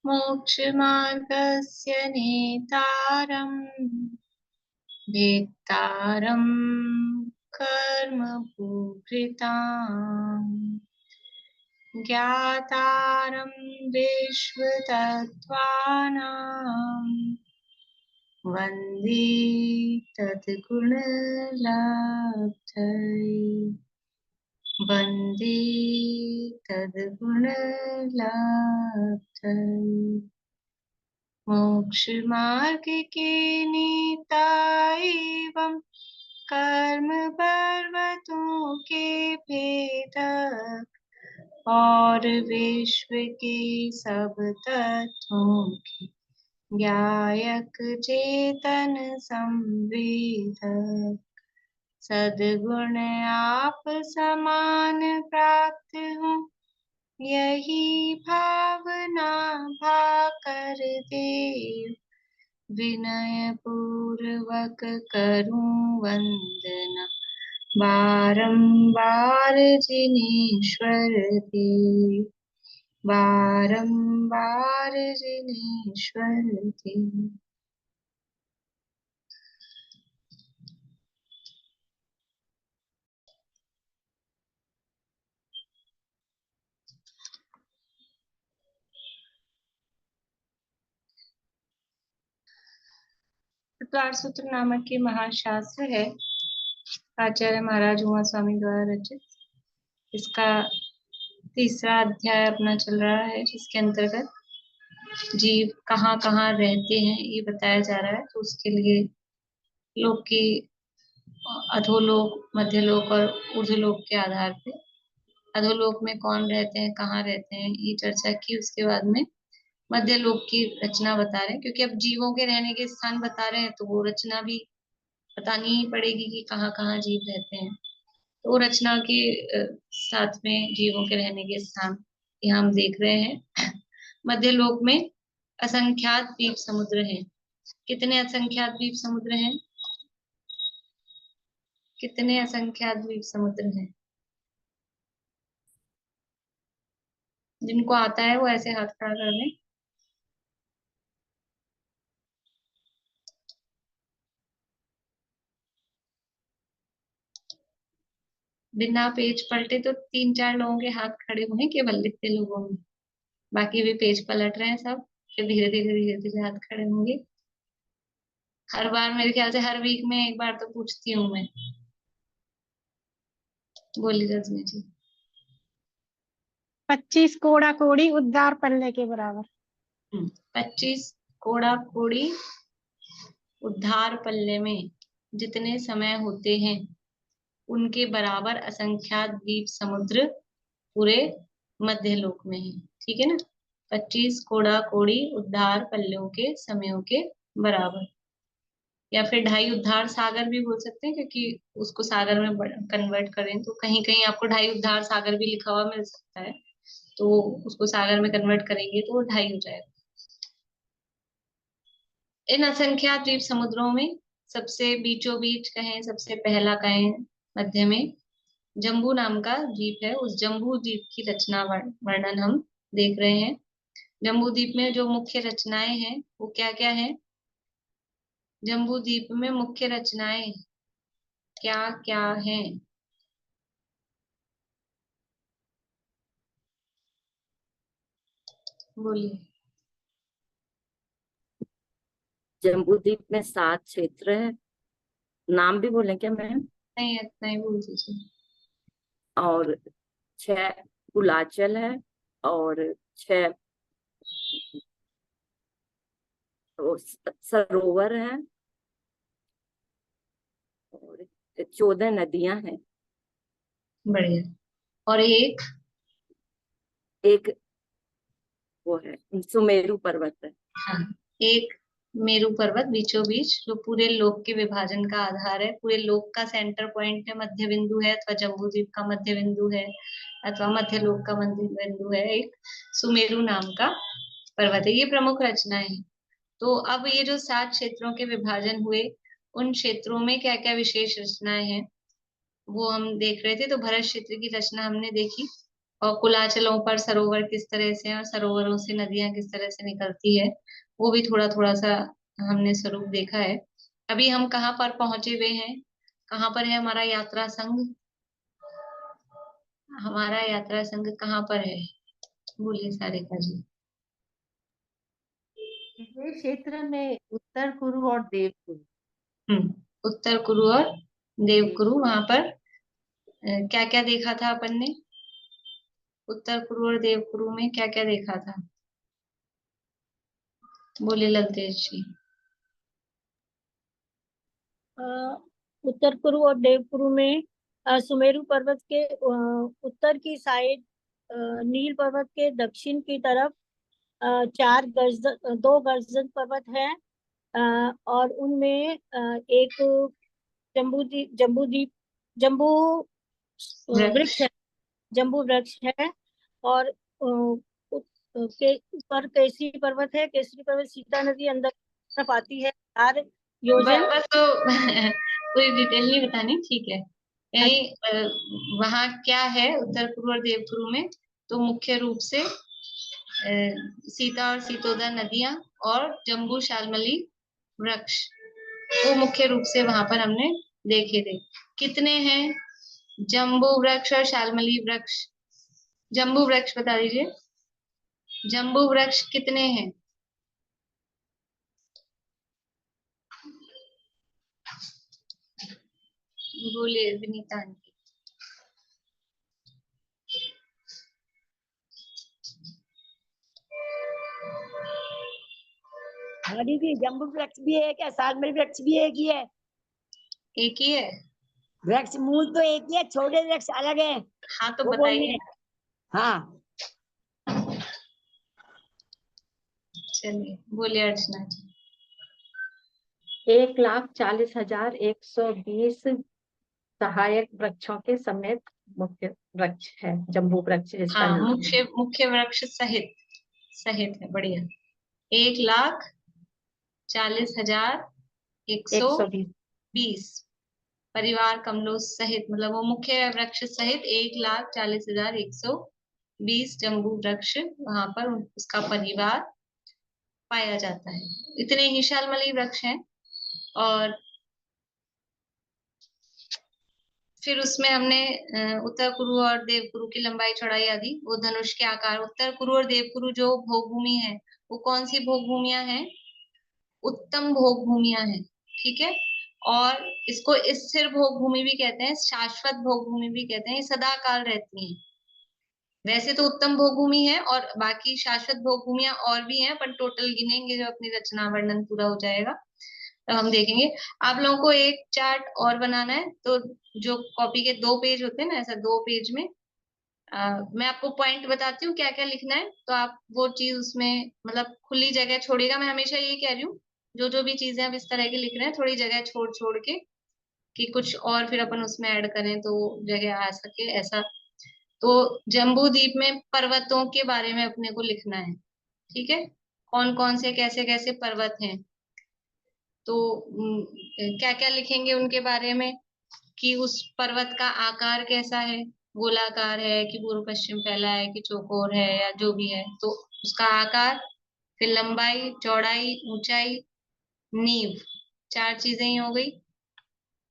मोक्षमार्गस्य नेतारम् भेत्तारं कर्मभूभृताम् ज्ञातारं विश्वतत्त्वानां वन्दे तद्गुणलब्धये वन्दे तद्गुणलब्धये मोक्षमार्ग के नेता एवं कर्म पर्वतों के भेदक और विश्व के सब तत्वों के ज्ञायक चेतन संवेदक सद्गुण आप समान प्राप्त हो यही भावना भाकर देव विनय पूर्वक करूं वंदना बारंबार जिनेश्वर देव बारंबार जिनेश्वर देव। चतुर्थ सूत्र नामक के महाशास्त्र है आचार्य महाराज उमा स्वामी द्वारा रचित। इसका तीसरा अध्याय अपना चल रहा है जिसके अंतर्गत जीव कहाँ कहाँ रहते हैं ये बताया जा रहा है। तो उसके लिए लोक की अधोलोक मध्यलोक और ऊर्ध्वलोक के आधार पे अधोलोक में कौन रहते हैं कहाँ रहते हैं ये चर्चा की। उसके बाद में मध्यलोक की रचना बता रहे हैं क्योंकि अब जीवों के रहने के स्थान बता रहे हैं तो वो रचना भी बतानी ही पड़ेगी कि कहाँ कहाँ जीव रहते हैं। तो रचना के साथ में जीवों के रहने के स्थान यहाँ हम देख रहे हैं। मध्यलोक में असंख्यात द्वीप समुद्र हैं। कितने असंख्यात द्वीप समुद्र हैं? कितने असंख्यात द्वीप समुद्र हैं? जिनको आता है वो ऐसे हाथ खड़ा कर दें। बिना पेज पलटे तो 3-4 लोगों के हाथ खड़े हुए हैं केवल लिखते लोगों में। बाकी भी पेज पलट रहे हैं सब। फिर धीरे धीरे हाथ खड़े होंगे। हर बार मेरे ख्याल से हर वीक में एक बार तो पूछती हूँ मैं। बोली रजनी जी। 25 कोड़ा कोड़ी उद्धार पल्ले के बराबर। 25 कोड़ा कोड़ी उद्धार पल्ले में जितने समय होते हैं उनके बराबर असंख्यात द्वीप समुद्र पूरे मध्यलोक में है। ठीक है ना? 25 कोड़ा कोड़ी उद्धार पल्लों के समयों के बराबर, या फिर 2.5 उद्धार सागर भी बोल सकते हैं क्योंकि उसको सागर में कन्वर्ट करें तो कहीं कहीं आपको 2.5 उद्धार सागर भी लिखा हुआ मिल सकता है। तो उसको सागर में कन्वर्ट करेंगे तो वो 2.5 हो जाएगा। इन असंख्यात द्वीप समुद्रों में सबसे बीचों बीच कहें, सबसे पहला कहें, मध्य में जम्बू नाम का द्वीप है। उस जम्बू द्वीप की रचना वर्णन हम देख रहे हैं। जम्बू द्वीप में जो मुख्य रचनाएं हैं वो क्या क्या है? जम्बू द्वीप में मुख्य रचनाएं क्या क्या हैं? बोलिए। जम्बू द्वीप में 7 क्षेत्र है। नाम भी बोले क्या मैम? नहीं, इतना ही बोल दीजिए। और 6 कुलाचल है और 6 सरोवर है और 14 नदियां हैं। बढ़िया। और एक वो है सुमेरु पर्वत है। हाँ, एक मेरू पर्वत बीचों बीच जो पूरे लोक के विभाजन का आधार है, पूरे लोक का सेंटर पॉइंट है, मध्य बिंदु है, अथवा जम्बू द्वीप का मध्य बिंदु है अथवा मध्य लोक का मध्य बिंदु है। एक सुमेरु नाम का पर्वत है। ये प्रमुख रचनाएं हैं। तो अब ये जो 7 क्षेत्रों के विभाजन हुए उन क्षेत्रों में क्या क्या विशेष रचनाएं हैं वो हम देख रहे थे। तो भरत क्षेत्र की रचना हमने देखी। और कुलाचलों पर सरोवर किस तरह से हैं और सरोवरों से नदियां किस तरह से निकलती है, वो भी थोड़ा थोड़ा सा हमने स्वरूप देखा है। अभी हम कहाँ पर पहुंचे हुए हैं, कहाँ पर है हमारा यात्रा संघ? हमारा यात्रा संघ कहाँ पर है? बोलिए सारिका जी। ये क्षेत्र में उत्तर कुरु और देव कुरु। उत्तर कुरु और देव कुरु, वहां पर क्या क्या देखा था अपन ने? उत्तर कुरु और देव कुरु में क्या क्या देखा था? बोले ललतेज जी। अ, उत्तर कुरु और देव कुरु में सुमेरु पर्वत के उत्तर की साइड, नील पर्वत के दक्षिण की तरफ दो गर्जन पर्वत है, और उनमें एक जम्बू वृक्ष। वृक्ष है, जम्बू वृक्ष है। और के ऊपर केसरी पर्वत है। केसरी पर्वत सीता नदी अंदर तरफ आती है 4 योजन। बस तो पूरी डिटेल नहीं बतानी, ठीक है। यही वहाँ क्या है उत्तर कुरु और देव कुरु में, तो मुख्य रूप से सीता और सीतोदा नदियां और जम्बू शालमली वृक्ष, वो मुख्य रूप से वहां पर हमने देखे थे। कितने हैं जम्बू वृक्ष और शालमली वृक्ष? जम्बू वृक्ष बता दीजिए, जम्बू वृक्ष कितने हैं? बोलिए विनीता आंटी। हाँ दीदी, जम्बू वृक्ष भी है क्या? शालमली वृक्ष भी एक ही है? एक ही है। वृक्ष मूल तो एक ही है, छोटे वृक्ष अलग है। हाँ तो वो बताइए। हाँ, चलिए बोलिए अर्चना जी। 1,40,120 सहायक वृक्षों के समेत मुख्य वृक्ष है जम्बू वृक्ष, जिसका हाँ, नाम मुख्य मुख्य वृक्ष सहित, सहित है, बढ़िया। 1,40,120 120। परिवार कमलों सहित, मतलब वो मुख्य वृक्ष सहित 1,40,120 जम्बू वृक्ष वहां पर उसका परिवार पाया जाता है। इतने ही शालमली वृक्ष हैं। और फिर उसमें हमने उत्तर कुरु और देव कुरु की लंबाई चौड़ाई आदि, वो धनुष के आकार, उत्तर कुरु और देव कुरु जो भोग भूमि है, वो कौन सी भोग भूमियां हैं? उत्तम भोग भूमियां हैं, ठीक है। और इसको स्थिर भोग भूमि भी कहते हैं, शाश्वत भोग भूमि भी कहते हैं, ये सदा काल रहती हैं। वैसे तो उत्तम भोग भूमि है और बाकी शाश्वत भोग भूमियां और भी हैं, पर टोटल गिनेंगे जो अपनी रचना वर्णन पूरा हो जाएगा तो हम देखेंगे। आप लोगों को एक चार्ट और बनाना है, तो जो कॉपी के 2 पेज होते हैं ना, ऐसा 2 पेज में मैं आपको पॉइंट बताती हूँ क्या क्या लिखना है, तो आप वो चीज उसमें मतलब खुली जगह छोड़िएगा। मैं हमेशा ये कह रही हूँ, जो जो भी चीजें आप इस तरह की लिख रहे हैं, थोड़ी जगह छोड़ छोड़ के, कि कुछ और फिर अपन उसमें ऐड करें तो जगह आ सके, ऐसा। तो जम्बू द्वीप में पर्वतों के बारे में अपने को लिखना है, ठीक है। कौन कौन से कैसे कैसे पर्वत हैं, तो क्या क्या लिखेंगे उनके बारे में, कि उस पर्वत का आकार कैसा है, गोलाकार है कि पूर्व पश्चिम फैला है कि चौकोर है, या जो भी है, तो उसका आकार, फिर लंबाई चौड़ाई ऊंचाई नींव, 4 चीजें ही हो गई।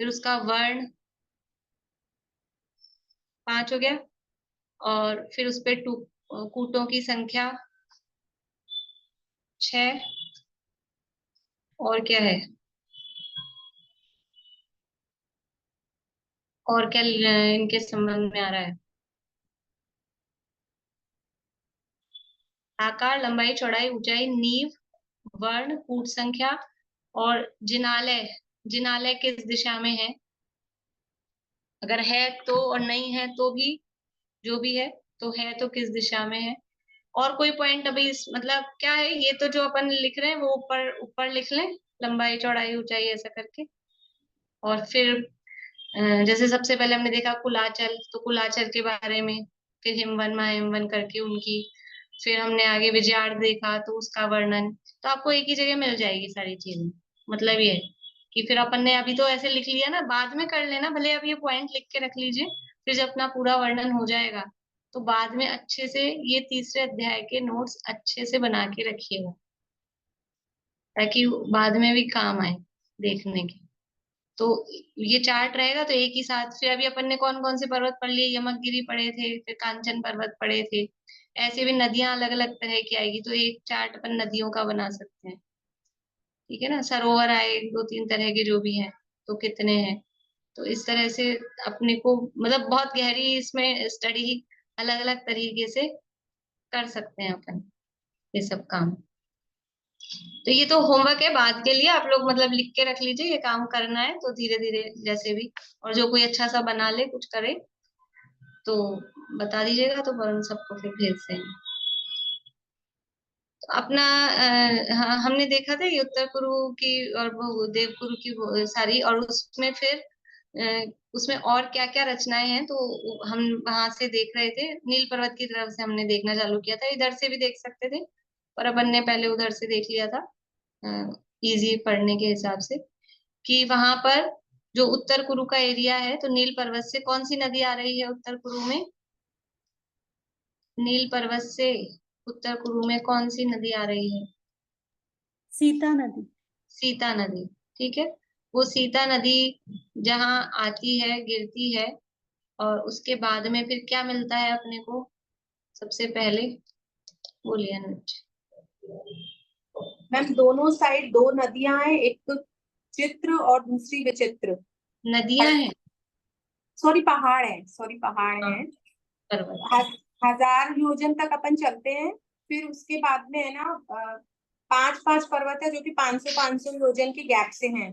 फिर उसका वर्ण 5 हो गया। और फिर उस पे कूटों की संख्या 6। और क्या है, और क्या इनके संबंध में आ रहा है? आकार लंबाई चौड़ाई ऊंचाई नींव वर्ण कूट संख्या। और जिनालय, जिनालय किस दिशा में है, अगर है तो, और नहीं है तो भी, जो भी है, तो है तो किस दिशा में है। और कोई पॉइंट अभी इस मतलब क्या है, ये तो जो अपन लिख रहे हैं वो ऊपर ऊपर लिख लें, लंबाई चौड़ाई ऊंचाई ऐसा करके। और फिर जैसे सबसे पहले हमने देखा कुलाचल, तो कुलाचल के बारे में, फिर हिमवन महाहिमवन करके उनकी, फिर हमने आगे विजयार्ड देखा तो उसका वर्णन, तो आपको एक ही जगह मिल जाएगी सारी चीजें। मतलब ये है कि फिर अपन ने अभी तो ऐसे लिख लिया ना, बाद में कर लेना, भले आप ये पॉइंट लिख के रख लीजिए, फिर जब अपना पूरा वर्णन हो जाएगा तो बाद में अच्छे से ये तीसरे अध्याय के नोट्स अच्छे से बना के रखिएगा, ताकि बाद में भी काम आए देखने के। तो ये चार्ट रहेगा तो एक ही साथ, फिर अभी अपन ने कौन कौन से पर्वत पढ़ लिए, यमकगिरी पढ़े थे, फिर कांचन पर्वत पढ़े थे, ऐसे भी नदियां अलग अलग तरह की आएगी, तो एक चार्ट अपन नदियों का बना सकते हैं। ठीक है ना, सरोवर आए दो तीन तरह के जो भी हैं, तो कितने हैं, तो इस तरह से अपने को मतलब बहुत गहरी इसमें स्टडी अलग अलग तरीके से कर सकते हैं अपन ये सब काम। तो ये तो होमवर्क है बाद के लिए, आप लोग मतलब लिख के रख लीजिए, ये काम करना है तो धीरे धीरे जैसे भी, और जो कोई अच्छा सा बना ले कुछ करे तो बता दीजिएगा, तो अपन सबको फिर भेज देंगे। तो अपना हमने देखा था ये उत्तर कुरु की और वो देव कुरु की सारी, और उसमें फिर उसमें और क्या क्या रचनाएं हैं, तो हम वहां से देख रहे थे, नील पर्वत की तरफ से हमने देखना चालू किया था, इधर से भी देख सकते थे पर अपन ने पहले उधर से देख लिया था इजी पढ़ने के हिसाब से, कि वहां पर जो उत्तर कुरु का एरिया है, तो नील पर्वत से कौन सी नदी आ रही है उत्तर कुरु में, नील पर्वत से उत्तर कुरु में कौन सी नदी आ रही है, सीता नदी। सीता नदी। ठीक है, वो सीता नदी जहाँ आती है गिरती है, और उसके बाद में फिर क्या मिलता है अपने को, सबसे पहले बोलिए अनुज। मैम दोनों साइड दो नदियां हैं, एक तो चित्र और दूसरी विचित्र। नदियां हैं, सॉरी पहाड़ है, सॉरी पहाड़ है। पर्वत। 1000 योजन तक अपन चलते हैं, फिर उसके बाद में है ना 5-5 पर्वत है जो कि 500-500 योजन के गैप से हैं।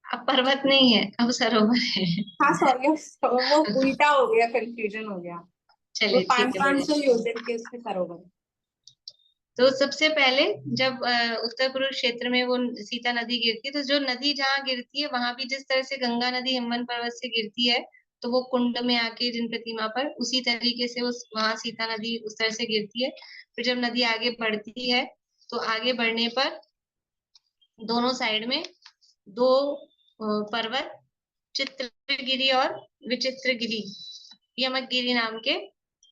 अब पर्वत नहीं है, अब सरोवर है। हाँ सॉरी, वो उल्टा हो गया, कंफ्यूजन हो गया। वो चलिए ठीक है, 500 योजन के उसके सरोवर। तो सबसे पहले जब उत्तर पूर्व क्षेत्र में वो सीता नदी गिरती है, तो जो नदी जहाँ गिरती है वहां भी जिस तरह से गंगा नदी हिमवन पर्वत से गिरती है, तो वो कुंड में आके जिन प्रतिमा पर, उसी तरीके से उस वहां सीता नदी उस तरह से गिरती है। फिर जब नदी आगे बढ़ती है, तो आगे बढ़ने पर दोनों साइड में दो पर्वत, चित्रगिरी और विचित्रगिरी, यमकगिरी नाम के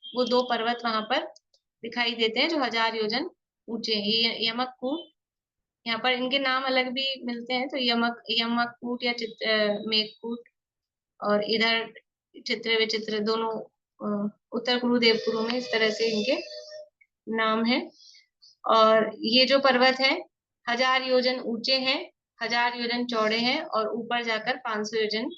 वो दो पर्वत वहां पर दिखाई देते हैं, जो 1000 योजन ऊंचे हैं। ये यमककूट, यहाँ पर इनके नाम अलग भी मिलते हैं, तो यमककूट या मेघकूट, और इधर चित्र विचित्र, दोनों उत्तर कुरु देव कुरु में इस तरह से इनके नाम है। और ये जो पर्वत है 1000 योजन ऊंचे हैं, 1000 योजन चौड़े हैं, और ऊपर जाकर 500 योजन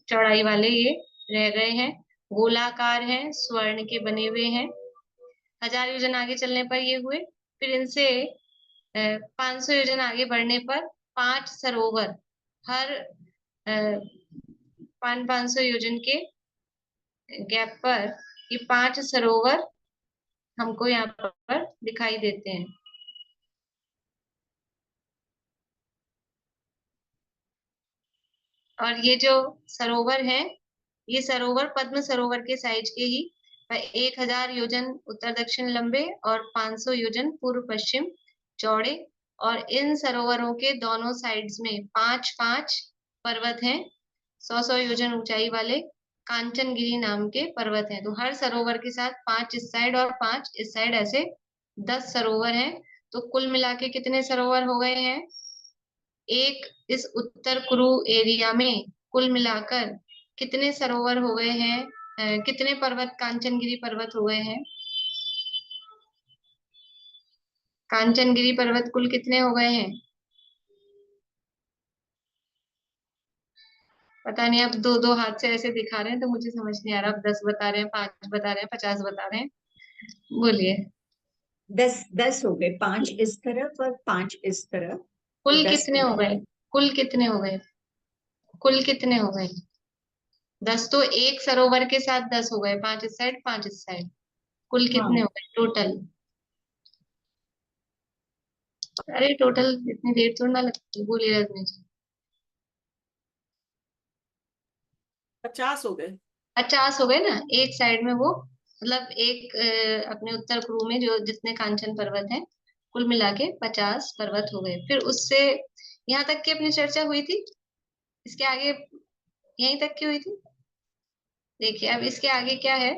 चौड़ाई वाले ये रह गए हैं, गोलाकार हैं, स्वर्ण के बने हुए हैं। 1000 योजन आगे चलने पर ये हुए, फिर इनसे 500 योजन आगे बढ़ने पर 5 सरोवर, हर 500 योजन के गैप पर ये 5 सरोवर हमको यहाँ पर दिखाई देते हैं। और ये जो सरोवर है, ये सरोवर पद्म सरोवर के साइज के ही 1000 योजन उत्तर दक्षिण लंबे और 500 योजन पूर्व पश्चिम चौड़े, और इन सरोवरों के दोनों साइड्स में 5-5 पर्वत हैं, 100-100 योजन ऊंचाई वाले कांचनगिरी नाम के पर्वत हैं। तो हर सरोवर के साथ 5 इस साइड और 5 इस साइड, ऐसे 10 सरोवर हैं। तो कुल मिला के कितने सरोवर हो गए हैं, एक इस उत्तर कुरु एरिया में कुल मिलाकर कितने सरोवर हो गए हैं, कितने पर्वत, कांचनगिरी पर्वत हो गए हैं, कांचनगिरी पर्वत कुल कितने हो गए हैं, पता नहीं, अब दो दो हाथ से ऐसे दिखा रहे हैं तो मुझे समझ नहीं आ रहा, अब 10 बता रहे हैं, 5 बता रहे हैं, 50 बता रहे हैं, बोलिए। 10 हो गए, 5 इस तरफ और 5 इस तरफ, कुल 10 कितने हो गए, कुल कितने हो गए, कुल कितने हो गए, 10 तो एक सरोवर के साथ 10 हो गए, 5 इस साइड 5 इस साइड, कुल कितने हाँ हो गए टोटल। अरे टोटल इतनी देर थोड़ी ना लगती, बोलिए रजनी जी। 50 हो गए। 50 हो गए ना, एक साइड में वो, मतलब एक अपने उत्तर पूर्व में जो जितने कांचन पर्वत हैं, कुल मिला के 50 पर्वत हो गए। फिर उससे यहाँ तक की अपनी चर्चा हुई थी, इसके आगे यहीं तक की हुई थी, देखिए अब इसके आगे क्या है,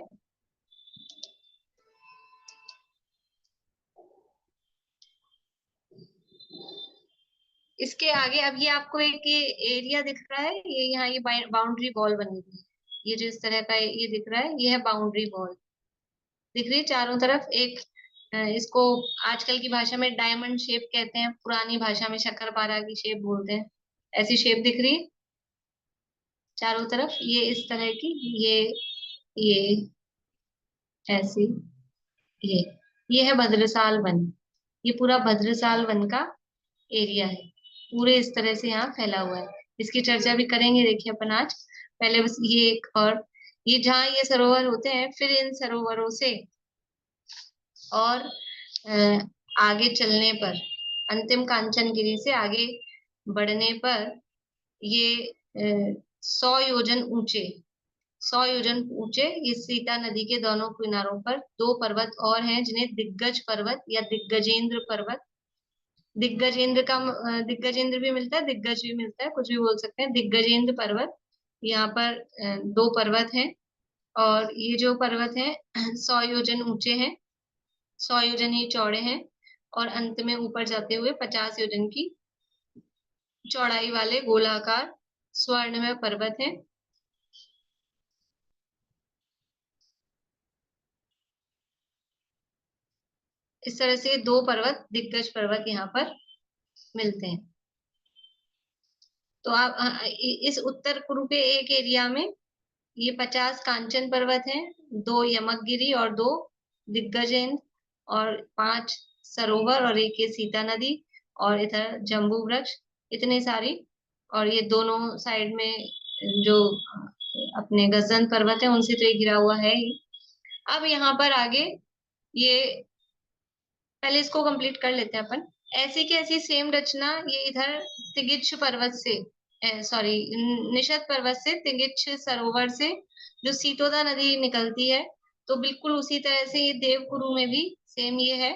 इसके आगे अब ये आपको एक ये एरिया दिख रहा है, ये यहाँ ये बाउंड्री वॉल बनी हुई है, ये जो इस तरह का ये दिख रहा है, ये है बाउंड्री वॉल। दिख रही है चारों तरफ एक इसको आजकल की भाषा में डायमंड शेप कहते हैं, पुरानी भाषा में शक्करपारा की शेप बोलते हैं। ऐसी शेप दिख रही है चारों तरफ, ये इस तरह की, ये ऐसी, ये है भद्रसाल वन। ये पूरा भद्रसाल वन का एरिया है, पूरे इस तरह से यहाँ फैला हुआ है। इसकी चर्चा भी करेंगे देखिए अपन आज। पहले बस ये एक, और ये जहाँ ये सरोवर होते हैं, फिर इन सरोवरों से और आगे चलने पर, अंतिम कांचनगिरी से आगे बढ़ने पर ये 100 योजन ऊंचे, 100 योजन ऊंचे ये सीता नदी के दोनों किनारों पर दो पर्वत और हैं, जिन्हें दिग्गज पर्वत या दिग्गजेंद्र पर्वत, दिग्गजेंद्र का दिग्गजेंद्र भी मिलता है, दिग्गज भी मिलता है, कुछ भी बोल सकते हैं। दिग्गजेंद्र पर्वत, यहाँ पर दो पर्वत हैं, और ये जो पर्वत हैं 100 योजन ऊंचे हैं, 100 योजन ही चौड़े हैं, और अंत में ऊपर जाते हुए 50 योजन की चौड़ाई वाले गोलाकार स्वर्णमय पर्वत हैं। इस तरह से दो पर्वत, दिग्गज पर्वत यहाँ पर मिलते हैं। तो आप इस उत्तर कुरु के एक एरिया में ये 50 कांचन पर्वत हैं, 2 यमकगिरी और 2 दिग्गजेंद्र, और 5 सरोवर और एक ये सीता नदी, और इधर जम्बू वृक्ष, इतने सारी। और ये दोनों साइड में जो अपने गजन पर्वत है उनसे तो ये घिरा हुआ है ही। अब यहाँ पर आगे ये, पहले इसको कंप्लीट कर लेते हैं अपन। ऐसी की ऐसी सेम रचना ये इधर तिगिच्छ पर्वत से, सॉरी निषद पर्वत से, तिगिच्छ सरोवर से जो सीतोदा नदी निकलती है, तो बिल्कुल उसी तरह से ये देवकुरु में भी सेम ये है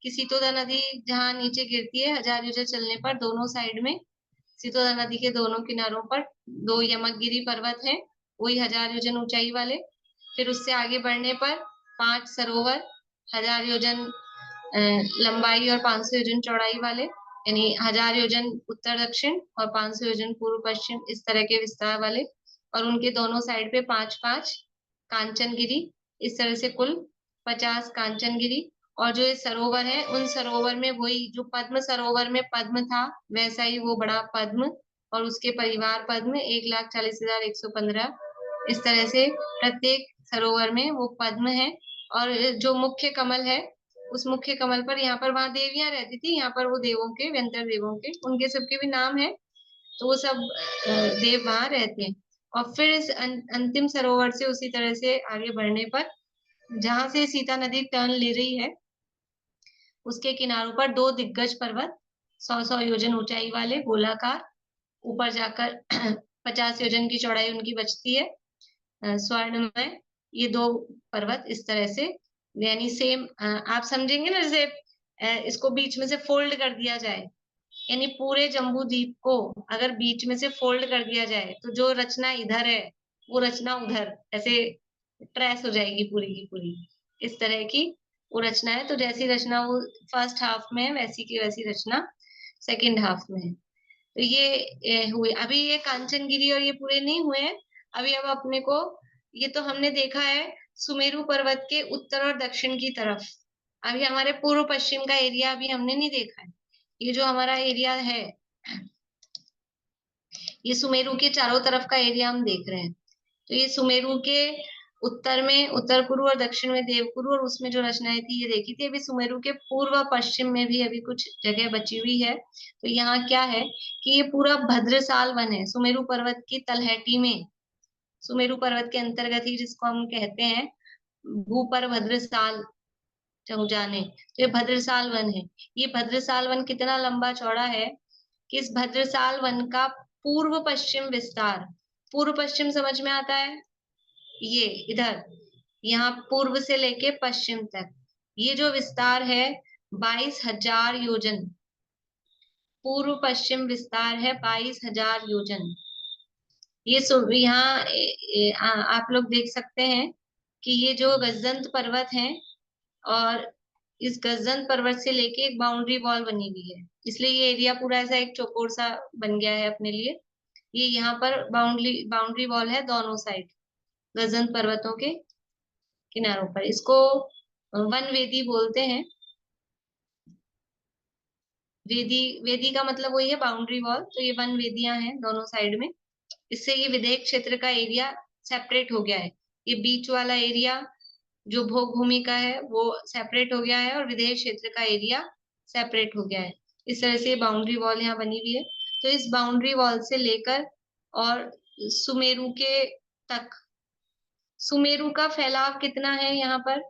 कि सीतोदा नदी जहाँ नीचे गिरती है, 1000 योजन चलने पर दोनों साइड में सीतोदा नदी के दोनों किनारों पर 2 यमकगिरी पर्वत हैं, वही 1000 योजन ऊंचाई वाले। फिर उससे आगे बढ़ने पर 5 सरोवर 1000 योजन लंबाई और 500 योजन चौड़ाई वाले, यानी 1000 योजन उत्तर दक्षिण और 500 योजन पूर्व पश्चिम, इस तरह के विस्तार वाले। और उनके दोनों साइड पे 5-5 कांचनगिरी, इस तरह से कुल 50 कांचनगिरी। और जो ये सरोवर है, उन सरोवर में वही जो पद्म सरोवर में पद्म था, वैसा ही वो बड़ा पद्म और उसके परिवार पद्म 1,40,115, इस तरह से प्रत्येक सरोवर में वो पद्म है। और जो मुख्य कमल है, उस मुख्य कमल पर, यहाँ पर वहां देवियां रहती थी, यहाँ पर वो देवों के, व्यंतर देवों के, उनके सबके भी नाम है, तो वो सब देव वहां रहते हैं। और फिर इस अंतिम सरोवर से उसी तरह से आगे बढ़ने पर, जहां से सीता नदी टर्न ले रही है, उसके किनारों पर 2 दिग्गज पर्वत 100-100 योजन ऊंचाई वाले गोलाकार, ऊपर जाकर 50 योजन की चौड़ाई उनकी बचती है, स्वर्णमय। ये 2 पर्वत इस तरह से, यानी सेम, आप समझेंगे ना, जैसे इसको बीच में से फोल्ड कर दिया जाए, यानी पूरे जम्बू द्वीप को अगर बीच में से फोल्ड कर दिया जाए, तो जो रचना इधर है वो रचना उधर ऐसे ट्रेस हो जाएगी पूरी की पूरी, इस तरह की वो रचना है। तो जैसी रचना वो फर्स्ट हाफ में है, वैसी की वैसी रचना सेकेंड हाफ में है। तो ये हुए। अभी ये कांचनगिरी और ये पूरे नहीं हुए हैं अभी। अब अपने को, ये तो हमने देखा है सुमेरु पर्वत के उत्तर और दक्षिण की तरफ, अभी हमारे पूर्व पश्चिम का एरिया अभी हमने नहीं देखा है। ये जो हमारा एरिया है, ये सुमेरु के चारों तरफ का एरिया हम देख रहे हैं। तो ये सुमेरु के उत्तर में उत्तर कुरु और दक्षिण में देवकुरु, और उसमें जो रचनाएं थी ये देखी थी। अभी सुमेरु के पूर्व पश्चिम में भी अभी कुछ जगह बची हुई है। तो यहाँ क्या है कि ये पूरा भद्रसाल वन है, सुमेरु पर्वत की तलहटी में, सुमेरु पर्वत के अंतर्गत ही, जिसको हम कहते हैं भूपर भद्रसाल जाने, तो ये भद्रसाल वन है। ये भद्रसाल वन कितना लंबा चौड़ा है कि इस भद्रसाल वन का पूर्व पश्चिम विस्तार, पूर्व पश्चिम समझ में आता है, ये इधर, यहाँ पूर्व से लेके पश्चिम तक ये जो विस्तार है 22,000 योजन, पूर्व पश्चिम विस्तार है 22,000 योजन। यहाँ आप लोग देख सकते हैं कि ये जो गजदंत पर्वत है, और इस गजदंत पर्वत से लेके एक बाउंड्री वॉल बनी हुई है, इसलिए ये एरिया पूरा ऐसा एक चौकोर सा बन गया है अपने लिए। ये यहाँ पर बाउंड्री वॉल है दोनों साइड, गजदंत पर्वतों के किनारों पर। इसको वन वेदी बोलते हैं। वेदी का मतलब वही है बाउंड्री वॉल, तो ये वन वेदियां हैं दोनों साइड में। इससे ये विदेश क्षेत्र का एरिया सेपरेट हो गया है। ये बीच वाला एरिया जो भोग भूमि का है वो सेपरेट हो गया है, और विदेश क्षेत्र का एरिया सेपरेट हो गया है। इस तरह से बाउंड्री वॉल यहाँ बनी हुई है। तो इस बाउंड्री वॉल से लेकर और सुमेरु के तक, सुमेरु का फैलाव कितना है यहाँ पर?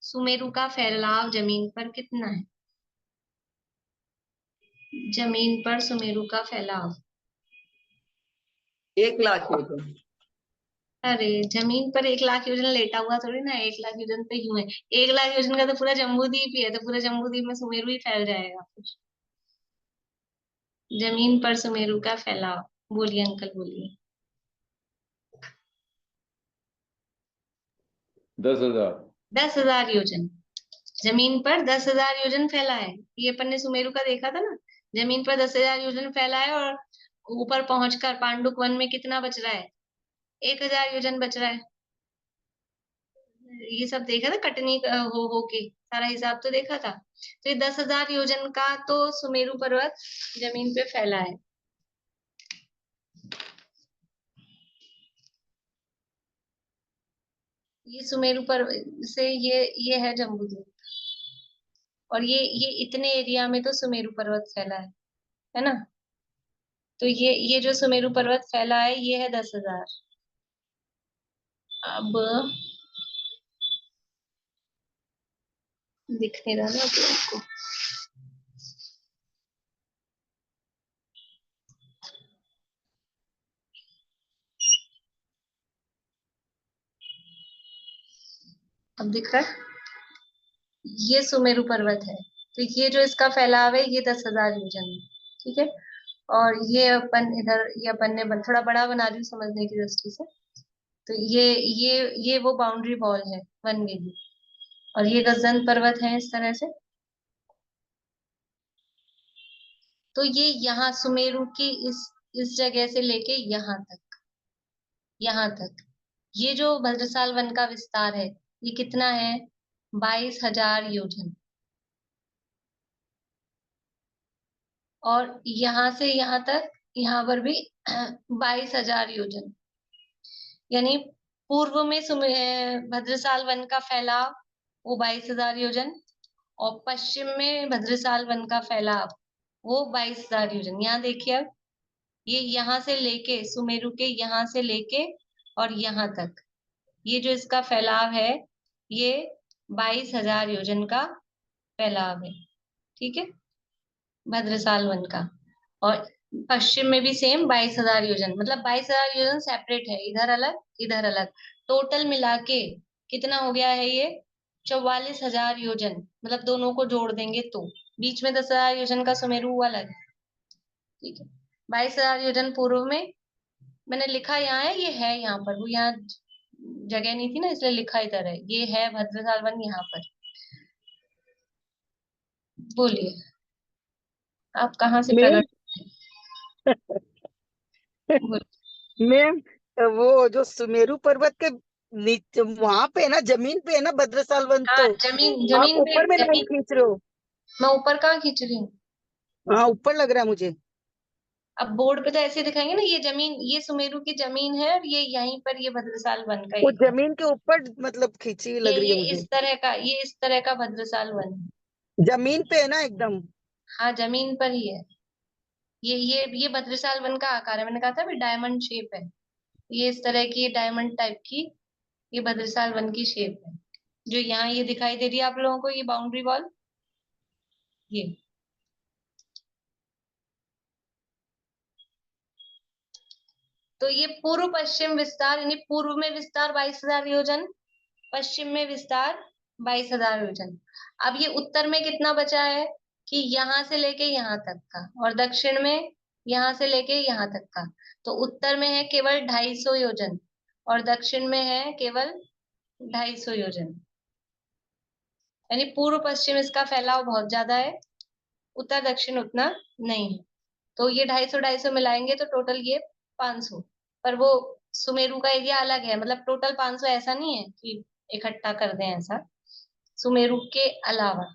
सुमेरु का फैलाव जमीन पर कितना है? जमीन पर सुमेरु का फैलाव 1,00,000 योजन। अरे जमीन पर 1,00,000 योजन लेटा हुआ थोड़ी ना, 1,00,000 योजन तो यूं है। 1,00,000 योजन का तो पूरा जम्बूद्वीप ही है, तो पूरा जम्बूद्वीप में सुमेरु ही फैल जाएगा फिर। जमीन पर सुमेरु का फैलाव, बोलिए अंकल बोलिए। 10,000। 10,000 योजन। जमीन पर 10,000 योजन फैला है। ये अपन ने सुमेरु का देखा था ना, जमीन पर 10,000 योजन फैला है, और ऊपर पहुंचकर पांडुक वन में कितना बच रहा है? 1,000 योजन बच रहा है। ये सब देखा था कटनी हो के, सारा हिसाब तो देखा था। तो ये 10,000 योजन का तो सुमेरु पर्वत जमीन पे फैला है। ये सुमेरु पर्वत से ये है जम्बूद्वीप, और ये इतने एरिया में तो सुमेरु पर्वत फैला है ना। तो ये जो सुमेरु पर्वत फैला है ये है 10,000। अब दिखने रहा ना आपको। अब दिख रहा है, ये सुमेरु पर्वत है। तो ये जो इसका फैलाव है ये 10,000 योजन है, ठीक है। और ये अपन इधर, ये अपन ने थोड़ा बड़ा बना रही हूँ समझने की दृष्टि से। तो ये वो बाउंड्री वॉल है वन वेदी, और ये गजदंत पर्वत है इस तरह से। तो ये यहाँ सुमेरु की इस जगह से लेके यहाँ तक ये जो भद्रसाल वन का विस्तार है ये कितना है? 22,000 योजन। और यहाँ से यहाँ तक, यहाँ पर भी 22,000 योजन। यानी पूर्व में भद्रसाल वन का फैलाव वो 22,000 योजन, और पश्चिम में भद्रसाल वन का फैलाव वो 22,000 योजन। यहाँ देखिए, अब ये यहाँ से लेके सुमेरु के यहाँ से लेके और यहाँ तक ये जो इसका फैलाव है ये 22,000 योजन का फैलाव है, ठीक है, भद्रसाल वन का। और पश्चिम में भी सेम 22,000 योजन, मतलब 22,000 योजन सेपरेट है, इधर अलग इधर अलग। टोटल मिला के कितना हो गया है ये? 44,000 योजन, मतलब दोनों को जोड़ देंगे तो बीच में 10,000 योजन का सुमेरु अलग है, ठीक है। 22,000 योजन पूर्व में मैंने लिखा यहाँ है, ये है यहाँ पर, वो यहाँ जगह नहीं थी ना इसलिए लिखा इधर है, ये है भद्रसाल वन यहाँ पर। बोलिए आप कहाँ से मैम प्रकट? बोलिए। मैम वो जो सुमेरु पर्वत के नीचे वहां पे है ना, जमीन पे है ना भद्रसाल वन, हाँ तो जमीन आप जमीन पे, ऊपर में लाइन जमीन खींच रहे हो। मैं ऊपर कहाँ खींच रही हूँ? हाँ ऊपर लग रहा है मुझे। अब बोर्ड पे तो ऐसे दिखाएंगे ना, ये जमीन, ये सुमेरु की जमीन है, और ये यहीं पर ये भद्रसाल वन का वो एरिया। जमीन के ऊपर मतलब खींची हुई लग रही है ये मुझे। इस तरह का भद्रसाल वन है। जमीन पे है ना एकदम। हाँ जमीन पर ही है। ये भद्रसाल वन का आकार है, मैंने कहा था भी डायमंड शेप है। ये इस तरह की डायमंड टाइप की ये भद्रसाल वन की शेप है, जो यहाँ ये दिखाई दे रही है आप लोगों को, ये बाउंड्री वॉल। ये तो ये पूर्व पश्चिम विस्तार, यानी पूर्व में विस्तार 22,000 योजन, पश्चिम में विस्तार 22,000 योजन। अब ये उत्तर में कितना बचा है कि यहाँ से लेके यहाँ तक का, और दक्षिण में यहाँ से लेके यहाँ तक का। तो उत्तर में है केवल 250 योजन और दक्षिण में है केवल 250 योजन, यानी पूर्व पश्चिम इसका फैलाव बहुत ज्यादा है, उत्तर दक्षिण उतना नहीं है। तो ये 250 मिलाएंगे तो टोटल ये 500, पर वो सुमेरु का एरिया अलग है, मतलब टोटल 500 ऐसा नहीं है कि इकट्ठा कर दें ऐसा, सुमेरु के अलावा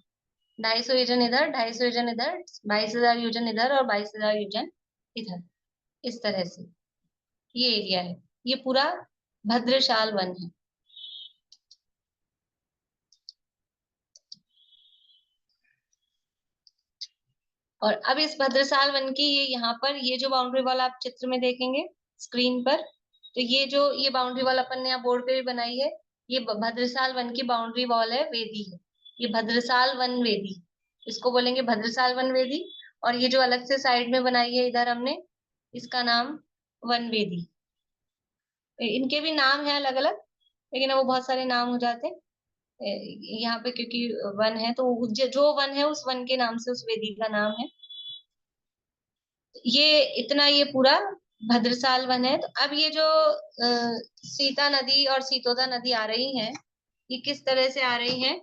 250 योजन इधर, 250 योजन इधर, 22,000 योजन इधर और 22,000 योजन इधर, इस तरह से ये एरिया है। ये पूरा भद्रशाल वन है। और अब इस भद्रशाल वन की ये यहाँ पर ये जो बाउंड्री वॉल आप चित्र में देखेंगे स्क्रीन पर, तो ये बाउंड्री वॉल अपन ने यहाँ बोर्ड पे भी बनाई है, ये भद्रशाल वन की बाउंड्री वॉल है, वेदी है, ये भद्रशाल वन वेदी, इसको बोलेंगे भद्रशाल वन वेदी। और ये जो अलग से साइड में बनाई है इधर हमने, इसका नाम वन वेदी। इनके भी नाम है अलग अलग, लेकिन वो बहुत सारे नाम हो जाते हैं यहाँ पे, क्योंकि वन है तो जो वन है उस वन के नाम से उस वेदी का नाम है। ये इतना ये पूरा भद्रशाल वन है। तो अब ये जो सीता नदी और सीतोदा नदी आ रही हैं, ये किस तरह से आ रही हैं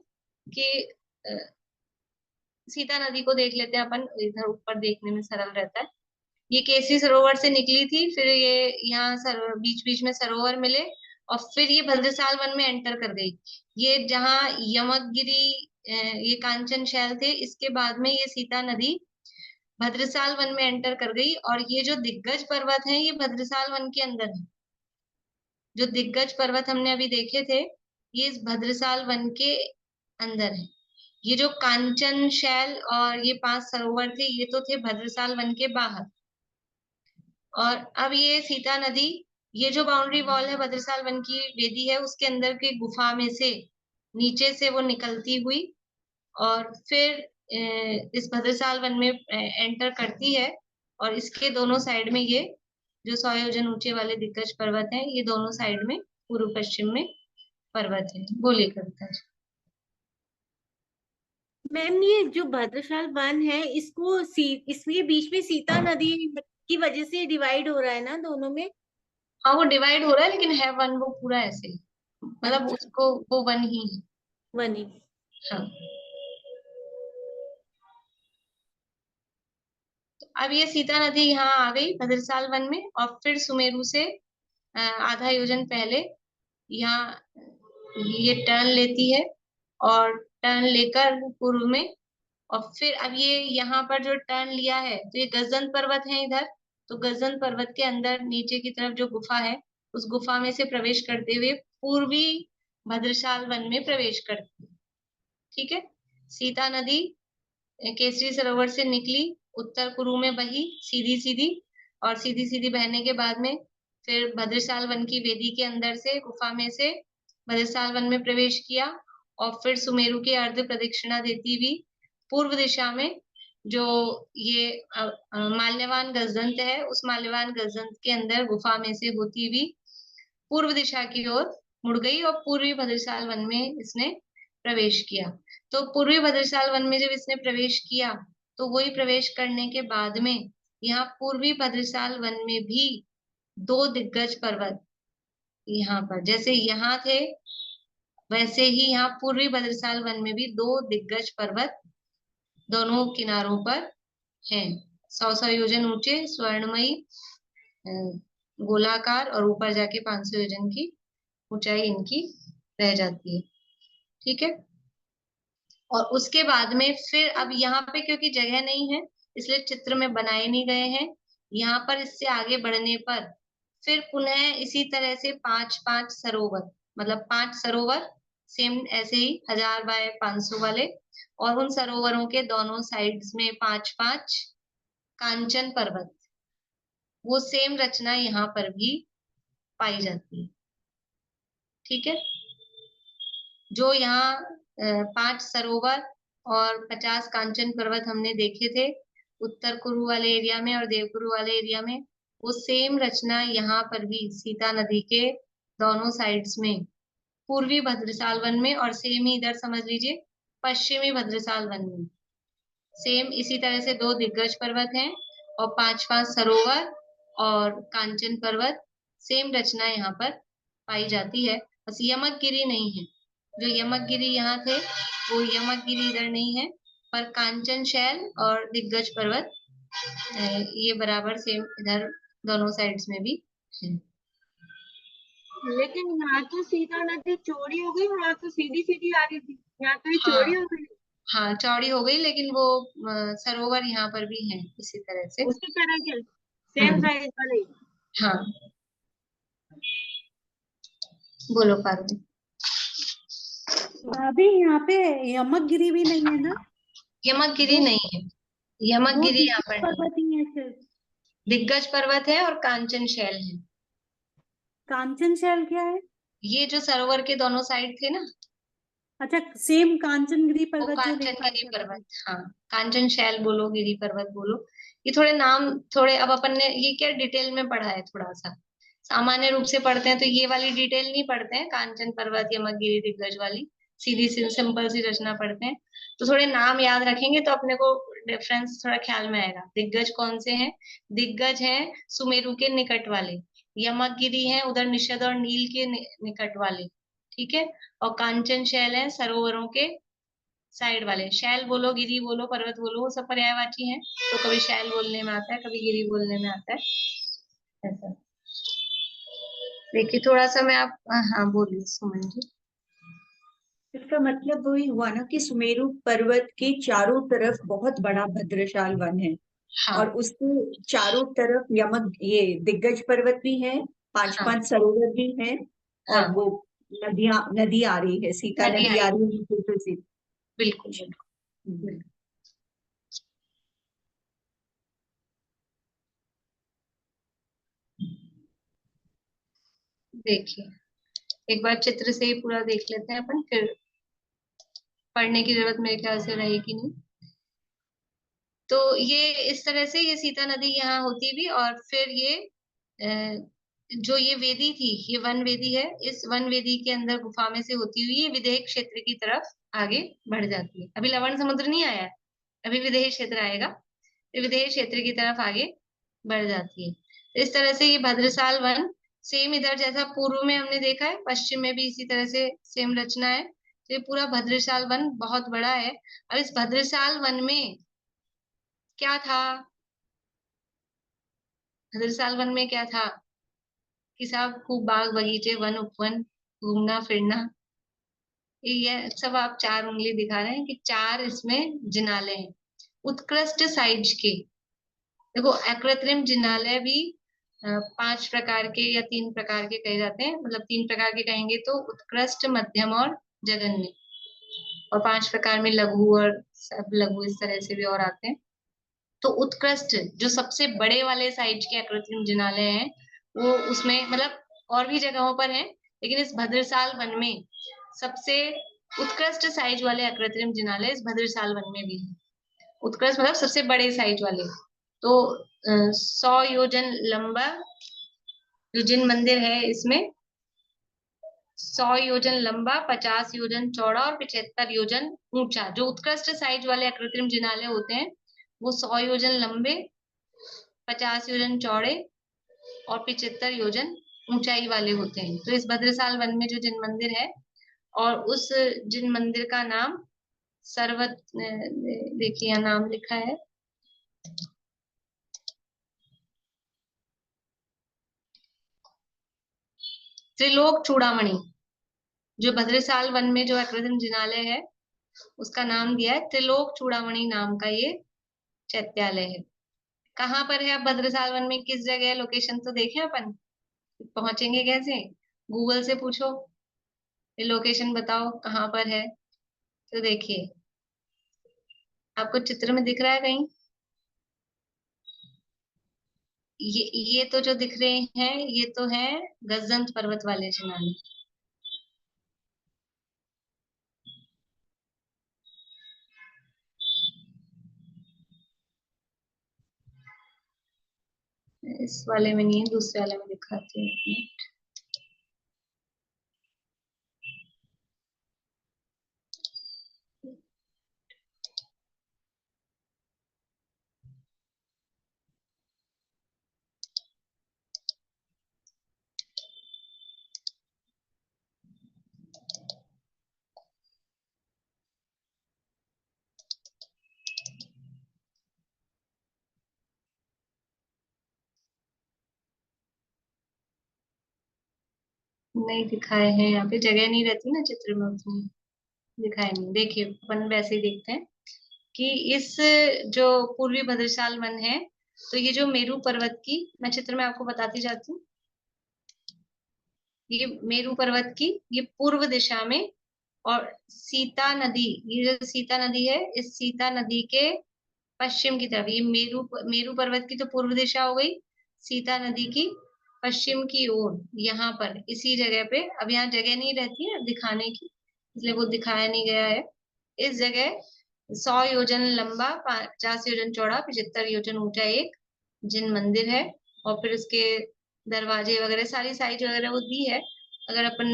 कि सीता नदी को देख लेते हैं अपन, इधर ऊपर देखने में सरल रहता है। ये केसी सरोवर से निकली थी, फिर ये यहाँ बीच बीच में सरोवर मिले और फिर ये भद्रशाल वन में एंटर कर गई। ये जहाँ यमगिरी ये कांचन शैल थे, इसके बाद में ये सीता नदी भद्रशाल वन में एंटर कर गई। और ये जो दिग्गज पर्वत हैं ये भद्रशाल वन के अंदर है। जो दिग्गज पर्वत हमने अभी देखे थे ये इस भद्रशाल वन के अंदर है। ये जो कांचन शैल और ये 5 सरोवर थे ये तो थे भद्रशाल वन के बाहर। और अब ये सीता नदी, ये जो बाउंड्री वॉल है भद्रशाल वन की वेदी है, उसके अंदर की गुफा में से नीचे से वो निकलती हुई और फिर इस भद्रशाल वन में एंटर करती है। और इसके दोनों साइड में ये जो 100 योजन ऊंचे वाले दिग्गज पर्वत हैं, ये दोनों साइड में पूर्व पश्चिम में पर्वत है। बोलिए कविता जी। मैम ये जो भद्रशाल वन है इसको इसके बीच में सीता नदी की वजह से डिवाइड हो रहा है ना दोनों में? हाँ वो डिवाइड हो रहा है, लेकिन है वन वो पूरा ऐसे ही, मतलब उसको वो वन ही है। वन ही। हाँ। अब ये सीता नदी यहाँ आ गई भद्रशाल वन में और फिर सुमेरु से आधा योजन पहले यहाँ ये टर्न लेती है और टर्न लेकर पूर्व में, और फिर अब ये यहाँ पर जो टर्न लिया है तो ये गजन पर्वत है इधर, तो गजन पर्वत के अंदर नीचे की तरफ जो गुफा है उस गुफा में से प्रवेश करते हुए पूर्वी भद्रशाल वन में प्रवेश करती है। ठीक है। सीता नदी केसरी सरोवर से निकली, उत्तर कुरु में बही सीधी सीधी, और सीधी सीधी बहने के बाद में फिर भद्रशाल वन की वेदी के अंदर से गुफा में से भद्रशाल वन में प्रवेश किया और फिर सुमेरु के अर्ध प्रदक्षिणा देती हुई पूर्व दिशा में जो ये माल्यवान गजदंत है उस माल्यवान गजदंत के अंदर गुफा में से होती हुई पूर्व दिशा की ओर मुड़ गई और पूर्वी भद्रशाल वन में इसने प्रवेश किया। तो पूर्वी भद्रशाल वन में जब इसने प्रवेश किया तो वही प्रवेश करने के बाद में यहाँ पूर्वी भद्रशाल वन में भी 2 दिग्गज पर्वत, यहाँ पर जैसे यहाँ थे वैसे ही यहाँ पूर्वी भद्रशाल वन में भी 2 दिग्गज पर्वत दोनों किनारों पर हैं। 100 योजन ऊंचे स्वर्णमयी गोलाकार और ऊपर जाके 500 योजन की ऊंचाई इनकी रह जाती है। ठीक है। और उसके बाद में फिर अब यहाँ पे क्योंकि जगह नहीं है इसलिए चित्र में बनाए नहीं गए हैं। यहाँ पर इससे आगे बढ़ने पर फिर पुनः इसी तरह से 5-5 सरोवर, मतलब 5 सरोवर सेम ऐसे ही 1000 बाय 500 वाले, और उन सरोवरों के दोनों साइड्स में 5-5 कांचन पर्वत, वो सेम रचना यहाँ पर भी पाई जाती है। ठीक है। जो यहाँ 5 सरोवर और 50 कांचन पर्वत हमने देखे थे उत्तर कुरु वाले एरिया में और देवकुरु वाले एरिया में, वो सेम रचना यहाँ पर भी सीता नदी के दोनों साइड्स में पूर्वी भद्रशाल वन में, और सेम ही इधर समझ लीजिए पश्चिमी भद्रशाल वन में सेम इसी तरह से 2 दिग्गज पर्वत हैं और 5-5 सरोवर और कांचन पर्वत, सेम रचना यहाँ पर पाई जाती है। बस यमकगिरी नहीं है, जो यमकगिरी यहाँ थे वो यमकगिरी इधर नहीं है, पर कांचन शैल और दिग्गज पर्वत ये बराबर सेम इधर दोनों साइड्स में भी है। लेकिन यहाँ तो सीता नदी चौड़ी हो गई, वहां तो सीधी सीधी आ रही थी, यहाँ तो ये हाँ चौड़ी हो गई। हाँ, चौड़ी हो गई, लेकिन वो सरोवर यहाँ पर भी है इसी तरह से। उसी तरह के सेम हम्म, साइज वाले। हाँ, बोलो पार्वती। अभी यहाँ पे यमकगिरी भी नहीं है ना? यमकगिरी दो नहीं है, दो यमकगिरी यहाँ दिग्गज पर नहीं है। पर्वत ही है सिर्फ। दिग्गज पर्वत है और कांचन शैल है। कांचन शैल क्या है? ये जो सरोवर के दोनों साइड थे ना, अच्छा, सेम कांचनगिरी वो पर्वत जो लिखा है कांचनगिरी सब पर्वत। में। हाँ, कांचन शैल बोलो, गिरी पर्वत बोलो, ये थोड़े नाम थोड़े, अब अपन ने ये क्या डिटेल में पढ़ा है थोड़ा सा, सामान्य रूप से पढ़ते हैं तो ये वाली डिटेल नहीं पढ़ते हैं, कांचन पर्वत यमकगिरी दिग्गज वाली सीधी सी सिंपल सी रचना पढ़ते हैं। तो थोड़े नाम याद रखेंगे तो अपने को डिफरेंस थोड़ा ख्याल में आएगा। दिग्गज कौन से हैं? दिग्गज हैं सुमेरु के निकट वाले, यमकगिरी हैं उधर निषद और नील के निकट वाले, ठीक है, और कांचन शैल है सरोवरों के साइड वाले। शैल बोलो, गिरी बोलो, पर्वत बोलो, वो सब पर्यायवाची हैं, तो कभी शैल बोलने में आता है, कभी गिरी बोलने में आता है, ऐसा। देखिए थोड़ा सा मैं आप, हाँ बोलिए सुमन जी। इसका मतलब वही हुआ ना कि सुमेरु पर्वत के चारों तरफ बहुत बड़ा भद्रशाल वन है, हाँ और उसके चारों तरफ यमक ये दिग्गज पर्वत भी है, पांच हाँ पांच सरोवर भी हैं, हाँ, और वो नदी आ रही है, सीता नदी नदी आई, आ रही है बिल्कुल से। बिल्कुल बिल्कुल हम्म। बिल्कुल। देखिए एक बार चित्र से ही पूरा देख लेते हैं अपन, फिर पढ़ने की जरूरत मेरे ख्याल से रहेगी नहीं। तो ये इस तरह से ये सीता नदी यहाँ होती भी, और फिर ये जो ये वेदी थी, ये वन वेदी है, इस वन वेदी के अंदर गुफा में से होती हुई ये विदेह क्षेत्र की तरफ आगे बढ़ जाती है। अभी लवण समुद्र नहीं आया है, अभी विदेह क्षेत्र आएगा, फिर विदेह क्षेत्र की तरफ आगे बढ़ जाती है। तो इस तरह से ये भद्रसाल वन सेम इधर जैसा पूर्व में हमने देखा है, पश्चिम में भी इसी तरह से सेम रचना है। तो ये पूरा भद्रसाल वन बहुत बड़ा है। अब इस भद्रसाल वन में क्या था? भद्रसाल वन में क्या था कि साहब खूब बाग बगीचे वन उपवन, घूमना फिरना, ये सब आप चार उंगली दिखा रहे हैं कि चार इसमें जिनाले हैं उत्कृष्ट साइज के। देखो अकृत्रिम जिनालय भी पांच प्रकार के या तीन प्रकार के कहे जाते हैं, मतलब तीन प्रकार के कहेंगे तो उत्कृष्ट, मध्यम और जघन्य, और पांच प्रकार में लघु और सब लघु इस तरह से भी और आते हैं। तो उत्कृष्ट जो सबसे बड़े वाले साइज के अकृत्रिम जिनालय हैं वो उसमें मतलब और भी जगहों पर हैं, लेकिन इस भद्रसाल वन में सबसे उत्कृष्ट साइज वाले अकृत्रिम जिनालय इस भद्रसाल वन में भी है। उत्कृष्ट मतलब सबसे बड़े साइज वाले। तो 100 योजन लंबा जो जिन मंदिर है इसमें, 100 योजन लंबा, 50 योजन चौड़ा और 75 योजन ऊंचा। जो उत्कृष्ट साइज वाले अकृत्रिम जिनालय होते हैं वो 100 योजन लंबे, 50 योजन चौड़े और 75 योजन ऊंचाई वाले होते हैं। तो इस भद्रसाल वन में जो जिन मंदिर है, और उस जिन मंदिर का नाम सर्वत, देखिए यहाँ नाम लिखा है, त्रिलोक चूड़ामणि। जो भद्रसाल वन में जो अकृत्रिम जिनालय है उसका नाम दिया है त्रिलोक चूड़ामणि नाम का ये चैत्यालय है। कहाँ पर है? अब भद्रसाल वन में किस जगह है? लोकेशन तो देखें अपन, पहुंचेंगे कैसे? गूगल से पूछो ये लोकेशन बताओ कहाँ पर है, तो देखिए आपको चित्र में दिख रहा है कहीं? ये तो जो दिख रहे हैं ये तो है गजंत पर्वत वाले जिनालय। इस वाले में नहीं है, दूसरे वाले में दिखाती हूँ। नहीं दिखाए हैं, यहाँ पे जगह नहीं रहती ना चित्र में उतनी, दिखाए नहीं। देखिए अपन वैसे ही देखते हैं कि इस जो पूर्वी भद्रशाल वन है, तो ये जो मेरू पर्वत की, मैं चित्र में आपको बताती जाती हूँ। ये मेरू पर्वत की ये पूर्व दिशा में, और सीता नदी, ये जो सीता नदी है, इस सीता नदी के पश्चिम की तरफ, ये मेरू पर्वत की तो पूर्व दिशा हो गई, सीता नदी की पश्चिम की ओर, यहाँ पर इसी जगह पे, अब यहाँ जगह नहीं रहती है दिखाने की, इसलिए वो दिखाया नहीं गया है। इस जगह 100 योजन लंबा, 50 योजन चौड़ा, 75 योजन ऊंचा एक जिन मंदिर है, और फिर उसके दरवाजे वगैरह सारी साइज वगैरह वो दी है। अगर अपन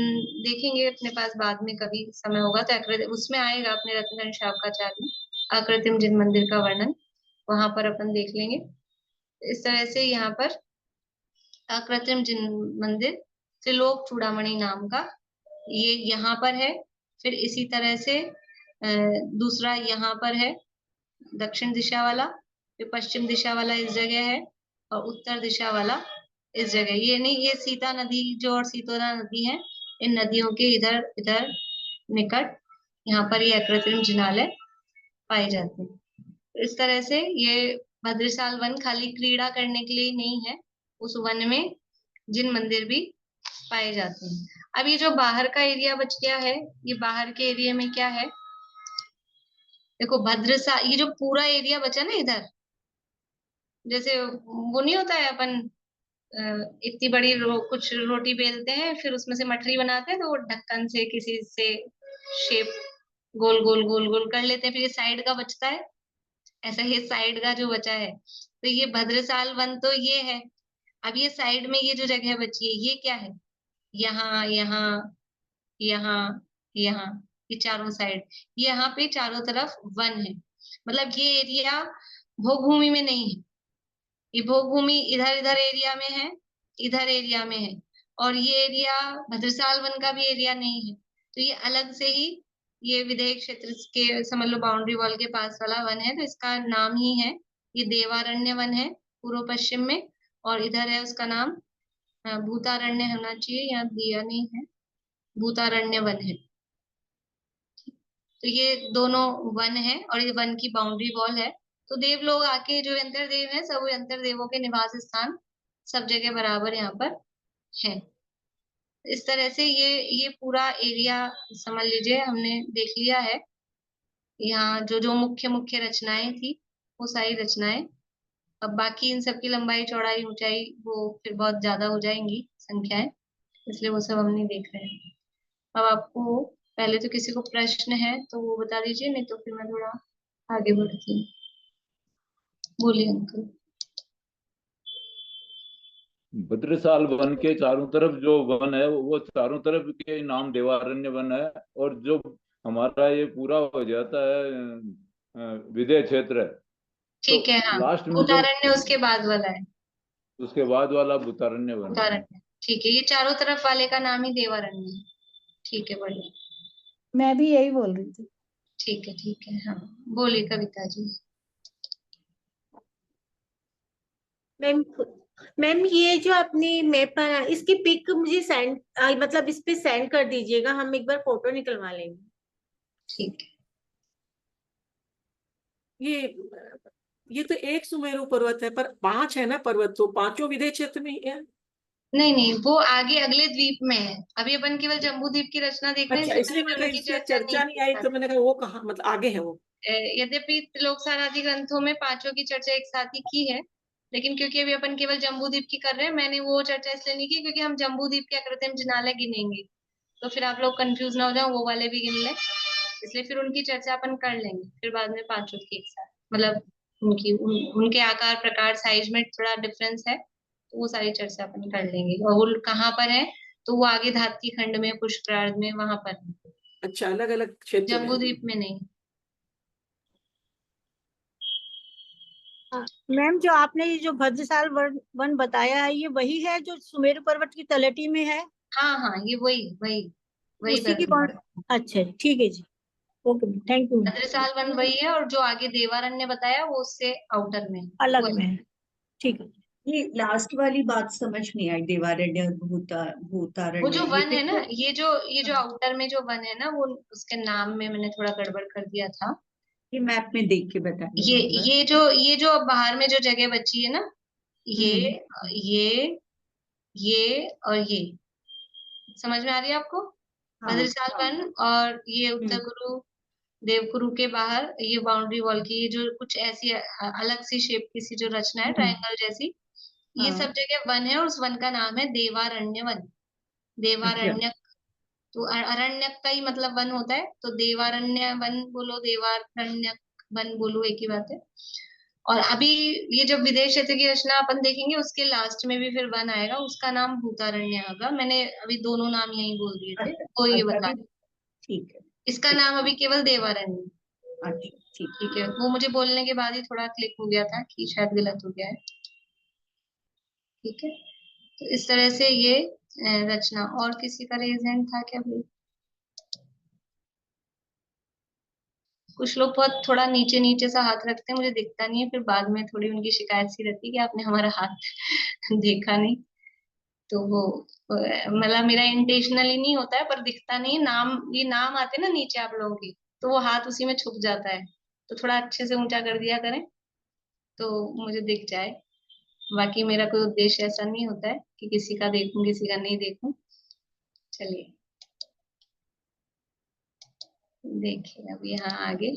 देखेंगे अपने पास बाद में कभी समय होगा तो उसमें आएगा अपने रत्नगंज शावकाचार्य में अकृत्रिम जिन मंदिर का वर्णन, वहां पर अपन देख लेंगे। इस तरह से यहाँ पर अकृत्रिम जिन मंदिर त्रिलोक चूड़ामणि नाम का ये यहाँ पर है। फिर इसी तरह से दूसरा यहाँ पर है दक्षिण दिशा वाला, फिर पश्चिम दिशा वाला इस जगह है, और उत्तर दिशा वाला इस जगह। ये नहीं, ये सीता नदी जो और सीतोना नदी है, इन नदियों के इधर इधर निकट यहाँ पर ये अकृत्रिम जिनालय पाए जाते हैं। इस तरह से ये भद्रशाल वन खाली क्रीड़ा करने के लिए नहीं है, उस वन में जिन मंदिर भी पाए जाते हैं। अब ये जो बाहर का एरिया बच गया है, ये बाहर के एरिया में क्या है, देखो भद्रशाल, ये जो पूरा एरिया बचा ना इधर, जैसे वो नहीं होता है अपन इतनी बड़ी कुछ रोटी बेलते हैं, फिर उसमें से मठरी बनाते हैं, तो वो ढक्कन से किसी से शेप गोल गोल गोल गोल कर लेते हैं, फिर ये साइड का बचता है, ऐसा ये साइड का जो बचा है, तो ये भद्रशाल वन तो ये है। अब ये साइड में ये जो जगह बची है, ये क्या है, यहाँ यहाँ यहाँ यहाँ, ये चारों साइड, यहाँ पे चारों तरफ वन है। मतलब ये एरिया भोग भूमि में नहीं है, ये भोग भूमि इधर इधर एरिया में है, इधर एरिया में है, और ये एरिया भद्रशाल वन का भी एरिया नहीं है। तो ये अलग से ही ये विधेयक क्षेत्र के समझ लो बाउंड्री वॉल के पास वाला वन है, तो इसका नाम ही है, ये देवारण्य वन है पूर्व पश्चिम में, और इधर है उसका नाम भूतारण्य होना चाहिए, यहाँ दिया नहीं है, भूतारण्य वन है। तो ये दोनों वन है और ये वन की बाउंड्री वॉल है। तो देव लोग आके जो अंतरदेव है, सब अंतरदेवों के निवास स्थान सब जगह बराबर यहाँ पर है। इस तरह से ये पूरा एरिया समझ लीजिए हमने देख लिया है। यहाँ जो जो मुख्य मुख्य रचनाएं थी वो सारी रचनाएं, अब बाकी इन सब की लंबाई चौड़ाई ऊंचाई वो फिर बहुत ज्यादा हो जाएंगी संख्याएं, इसलिए वो सब हम नहीं देख रहे हैं। अब आपको पहले तो किसी को प्रश्न है तो वो बता दीजिए, नहीं तो फिर मैं थोड़ा आगे बढ़ती हूँ। बोलिए अंकल। भद्रशाल वन के चारों तरफ जो वन है वो चारों तरफ के नाम देवारण्य वन है, और जो हमारा ये पूरा हो जाता है विधेय क्षेत्र है, ठीक है, तो हाँ लास्ट में जो भूतारण्य उसके बाद वाला है, उसके बाद वाला भूतारण्य वन है। भूतारण्य, ठीक है, ये चारों तरफ वाले का नाम ही देवारण्य है। ठीक है, बढ़िया, मैं भी यही बोल रही थी। ठीक है, हाँ बोलिए कविता जी। मैम ये जो आपने मैप बना, इसकी पिक मुझे सेंड मतलब इस पे सेंड कर दीजिएगा, हम एक बार फोटो निकलवा लेंगे। ठीक है। ये तो एक सुमेरु पर्वत है, पर 5 है ना पर्वत, तो पांचों विधेय क्षेत्र में ही है। नहीं, वो आगे अगले द्वीप में है, अभी अपन केवल जम्बू द्वीप की रचना देख रहे हैं, अच्छा, इससे इसलिए पहले मैं उनकी इससे चर्चा चर्चा नहीं आई, की। तो मैंने कहा वो कहाँ, मतलब आगे है वो। यद्यपि त्रिलोकसारादि ग्रंथों में पांचों की चर्चा एक साथ ही की है, लेकिन क्योंकि अभी अपन केवल जम्बू द्वीप की कर रहे हैं, मैंने वो चर्चा इसलिए नहीं की क्योंकि हम जम्बू द्वीप के अकृत्रिम जिनालय गिनेंगे, तो फिर आप लोग कंफ्यूज ना हो जाओ, वो वाले भी गिन लें, इसलिए फिर उनकी चर्चा अपन कर लेंगे, फिर बाद में पांचों की एक साथ, मतलब उनके आकार प्रकार साइज में थोड़ा डिफरेंस है, तो वो सारी चर्चा अपन कर लेंगे। और वो कहाँ पर है, तो वो आगे धात्ती खंड में, पुष्करार्ध में, वहां पर है। अच्छा, अलग अलग क्षेत्र जम्बू द्वीप में नहीं। मैम जो आपने ये जो भद्रशाल वन बताया है, ये वही है जो सुमेरु पर्वत की तलहटी में है? हाँ, ये वही उसी की अच्छा, ठीक है जी, ओके, थैंक यू। भद्रशाल वन वही है, और जो आगे देवारण्य बताया वो उससे आउटर में अलग में है, ठीक है। ये लास्ट वाली बात समझ नहीं आई, देवारण्य और वो भूतारण्य, जो ये वन है फिर ना, तो ये जो आउटर में जो वन है ना, वो उसके नाम में मैंने थोड़ा गड़बड़ कर दिया था। ये मैप में देख के बताइए ये एक बार। ये जो अब बाहर में जो जगह बची है ना, ये ये ये और ये समझ में आ रही है आपको? हाँ भद्रशाल वन और ये उत्तर हम्म गुरु देवकुरु के बाहर ये बाउंड्री वॉल की ये जो कुछ ऐसी अलग सी शेप की सी जो रचना है हम्म, ट्रायंगल जैसी, ये हाँ सब जगह वन है और उस वन का नाम है देवारण्य वन। अच्छा देवारण्य तो अरण्यक का ही मतलब वन होता है, तो देवारण्य वन बोलो देवारण्य वन बोलो, एक ही बात है। और अभी ये जब विदेश क्षेत्र की रचना अपन देखेंगे उसके लास्ट में भी फिर वन आएगा, उसका नाम भूतारण्य होगा। मैंने अभी दोनों नाम यही बोल दिए थे, अच्छा तो ये अच्छा बता अभी दें। ठीक है, इसका नाम अभी केवल देवारण्य। अच्छा ठीक ठीक है, वो मुझे बोलने के बाद ही थोड़ा क्लिक हो गया था कि शायद गलत हो गया है। ठीक है, तो इस तरह से ये रचना। और किसी का रेज हैंड था क्या भाई? कुछ लोग बहुत थोड़ा नीचे नीचे सा हाथ रखते हैं, मुझे दिखता नहीं है, फिर बाद में थोड़ी उनकी शिकायत सी रहती है कि आपने हमारा हाथ देखा नहीं। तो वो मतलब मेरा इंटेंशनली नहीं होता है, पर दिखता नहीं है। नाम ये नाम आते हैं ना नीचे आप लोगों के, तो वो हाथ उसी में छुप जाता है। तो थोड़ा अच्छे से ऊंचा कर दिया करें तो मुझे दिख जाए। बाकी मेरा कोई उद्देश्य ऐसा नहीं होता है कि किसी का देखूं किसी का नहीं देखूं। चलिए देखिए अब यहाँ आगे।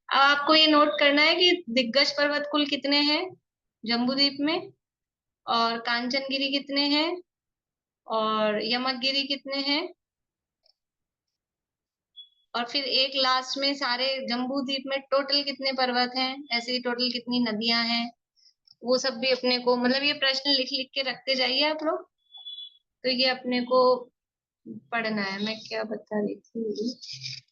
अब आपको ये नोट करना है कि दिग्गज पर्वत कुल कितने हैं जम्बूद्वीप में, और कांचनगिरी कितने हैं, और यमकगिरी कितने हैं, और फिर एक लास्ट में सारे जम्बू द्वीप में टोटल कितने पर्वत हैं, ऐसे ही टोटल कितनी नदियां हैं। वो सब भी अपने को मतलब ये प्रश्न लिख लिख के रखते जाइए आप लोग, तो ये अपने को पढ़ना है। मैं क्या बता रही थी?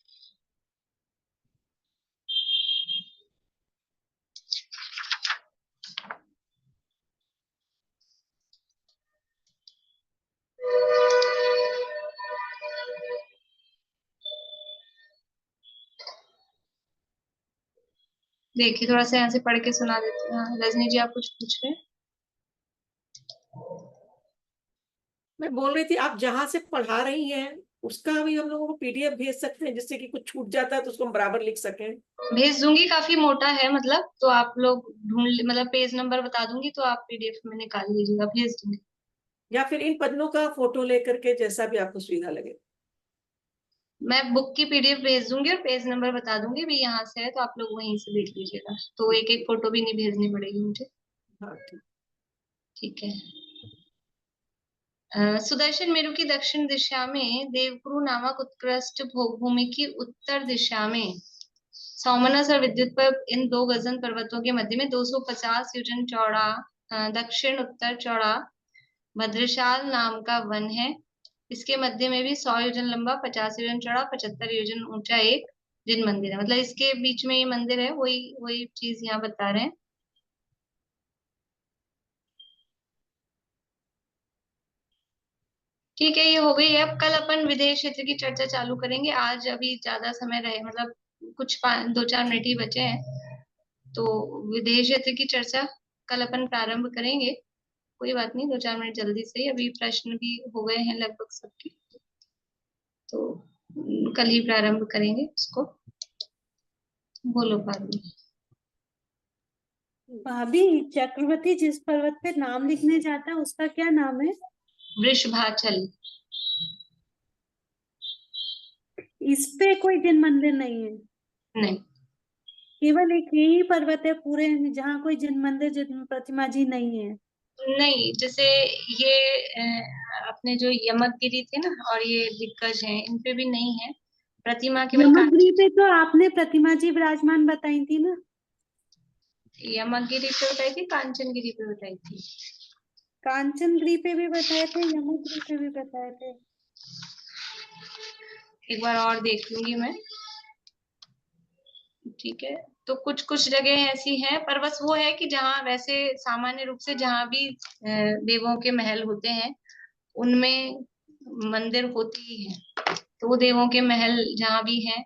देखिए थोड़ा सा यहाँ से पढ़ के सुना देती हूँ। हाँ, रजनी जी आप कुछ पूछ रहे हैं? मैं बोल रही थी आप जहां से पढ़ा रही हैं उसका भी हम लोगों को पीडीएफ भेज सकते हैं, जिससे कि कुछ छूट जाता है तो उसको हम बराबर लिख सकें। भेज दूंगी, काफी मोटा है मतलब, तो आप लोग ढूंढ मतलब पेज नंबर बता दूंगी तो आप पीडीएफ में निकाल लीजिएगा, भेज दूंगी। या फिर इन पन्नों का फोटो लेकर के, जैसा भी आपको सुविधा लगे। मैं बुक की पीडीएफ भेज दूंगी और पेज नंबर बता दूंगी भी यहाँ से है, तो आप लोग वहीं से देख लीजिएगा, तो एक एक फोटो भी नहीं भेजनी पड़ेगी मुझे। हाँ ठीक। ठीक है। सुदर्शन मेरु की दक्षिण दिशा में देवकुरु नामक उत्कृष्ट भूमि की उत्तर दिशा में सोमनस और विद्युत पर इन दो गगन पर्वतों के मध्य में 250 योजन चौड़ा दक्षिण उत्तर चौड़ा भद्रशाल नाम का वन है। इसके मध्य में भी 100 योजन लंबा, 50 योजन चौड़ा, 75 योजन ऊंचा एक जिन मंदिर है। मतलब इसके बीच में ये मंदिर है, वही वही चीज यहाँ बता रहे हैं। ठीक है, ये हो गई है। अब कल अपन विदेश क्षेत्र की चर्चा चालू करेंगे। आज अभी ज्यादा समय रहे मतलब कुछ 2-4 मिनट ही बचे हैं, तो विदेश क्षेत्र की चर्चा कल अपन प्रारंभ करेंगे। कोई बात नहीं, 2-4 मिनट जल्दी से ही, अभी प्रश्न भी हो गए हैं लगभग सबके, तो कल ही प्रारंभ करेंगे उसको। बोलो पारुल। भाभी, चक्रवर्ती जिस पर्वत पे नाम लिखने जाता है उसका क्या नाम है? वृषभाचल। इस पे कोई जिन मंदिर नहीं है? नहीं केवल एक यही पर्वत है पूरे जहाँ कोई जिन मंदिर जिन प्रतिमा जी नहीं है? नहीं, जैसे ये अपने जो यमकगिरी थे ना और ये दिग्गज हैं, इन पे भी नहीं है प्रतिमा, केवल यमगिरी पे तो आपने प्रतिमा जी विराजमान बताई थी ना? यमकगिरी पे बताई थी, कांचनगिरी पे बताई थी। कांचनगिरी पे भी बताए थे, यमगिरी पे भी बताए थे। एक बार और देख लूंगी मैं। ठीक है, तो कुछ कुछ जगह ऐसी हैं, पर बस वो है कि जहाँ वैसे सामान्य रूप से जहाँ भी देवों के महल होते हैं उनमें मंदिर होती ही है। तो वो देवों के महल जहाँ भी हैं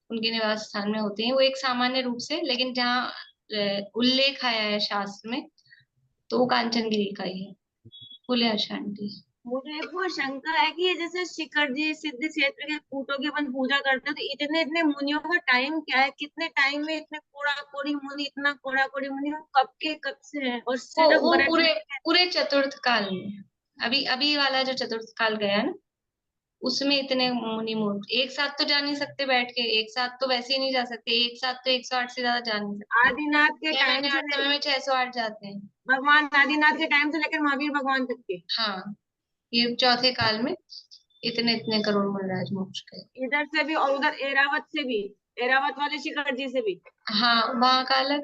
उनके निवास स्थान में होते हैं वो एक सामान्य रूप से, लेकिन जहाँ उल्लेख आया है शास्त्र में तो वो कांचनगिरी का ही है। बोले शांति। मुझे एक वो शंका है कि ये जैसे शिखर जी सिद्ध क्षेत्र के कूटों की अपन पूजा करते हैं, तो इतने इतने मुनियों का टाइम क्या है? कितने टाइम में इतने कोड़ा कोड़ी मुनि, इतना कोड़ा कोड़ी मुनि कब के कब से है? और सिर्फ वो भरत पूरे पूरे चतुर्थ काल में, अभी अभी वाला जो चतुर्थ काल गया ना उसमें इतने मुनि मूर्ख एक साथ तो जा नहीं सकते बैठ के, एक साथ तो वैसे ही नहीं जा सकते, एक साथ तो 108 से ज्यादा जा नहीं सकते। आदिनाथ के या टाइम मैंने से हर समय में 608 जाते हैं। भगवान आदिनाथ के टाइम से लेकर महावीर भगवान तक के। हाँ, ये चौथे काल में इतने इतने करोड़ मुनिराज मोक्ष गए। इधर से भी और उधर एरावत से भी, एरावत वाले शिखर जी से भी। हाँ, वहाँ का अलग।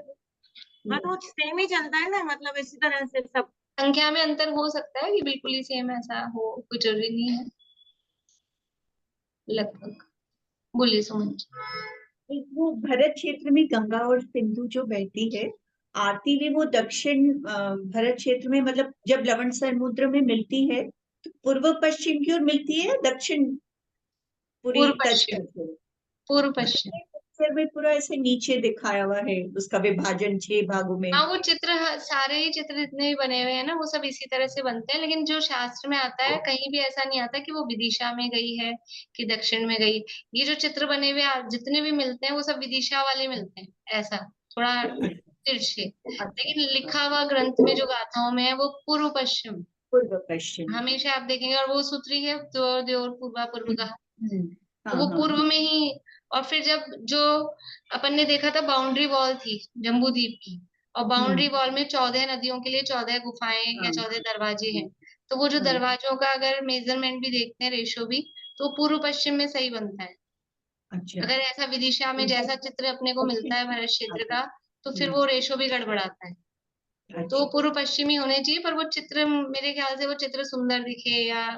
हाँ तो सेम ही चलता है ना, मतलब इसी तरह से सब। संख्या में अंतर हो सकता है कि बिल्कुल ही सेम ऐसा हो, कुछ जरूरी नहीं है, लगभग। बोलिए सुमन जी। वो भरत क्षेत्र में गंगा और सिंधु जो बहती है, आती हुई वो दक्षिण भरत क्षेत्र में, मतलब जब लवण समुद्र में मिलती है तो पूर्व पश्चिम की ओर मिलती है या दक्षिण पूरी पूर्व टच पश्चिम। करते हैं? पूर्व पश्चिम। पिक्चर में पूरा ऐसे नीचे दिखाया हुआ है उसका विभाजन 6 भागों में। हाँ, वो चित्र, हाँ, सारे ही चित्र जितने भी बने हुए हैं ना वो सब इसी तरह से बनते हैं, लेकिन जो शास्त्र में आता है कहीं भी ऐसा नहीं आता कि वो विदिशा में गई है कि दक्षिण में गई। ये जो चित्र बने हुए जितने भी मिलते हैं वो सब विदिशा वाले मिलते हैं, ऐसा थोड़ा तिरछे। लेकिन लिखा हुआ ग्रंथ में जो गाथाओं में है वो पूर्व पश्चिम, पूर्व पश्चिम हमेशा आप देखेंगे। और वो सूत्री है द्योर द्योर पूर्वा पूर्व का, तो हाँ वो हाँ पूर्व में ही। और फिर जब जो अपन ने देखा था बाउंड्री वॉल थी जम्बूद्वीप की, और बाउंड्री वॉल में 14 नदियों के लिए 14 गुफाएं या 14 दरवाजे हैं, तो वो जो हाँ। दरवाजों का अगर मेजरमेंट भी देखते हैं, रेशो भी, तो पूर्व पश्चिम में सही बनता है। अच्छा अगर ऐसा विदिशा में जैसा चित्र अपने को मिलता है भरत क्षेत्र का, तो फिर वो रेशो भी गड़बड़ाता है। तो वो पूर्व पश्चिमी होने चाहिए, पर वो चित्र मेरे ख्याल से वो चित्र सुंदर दिखे या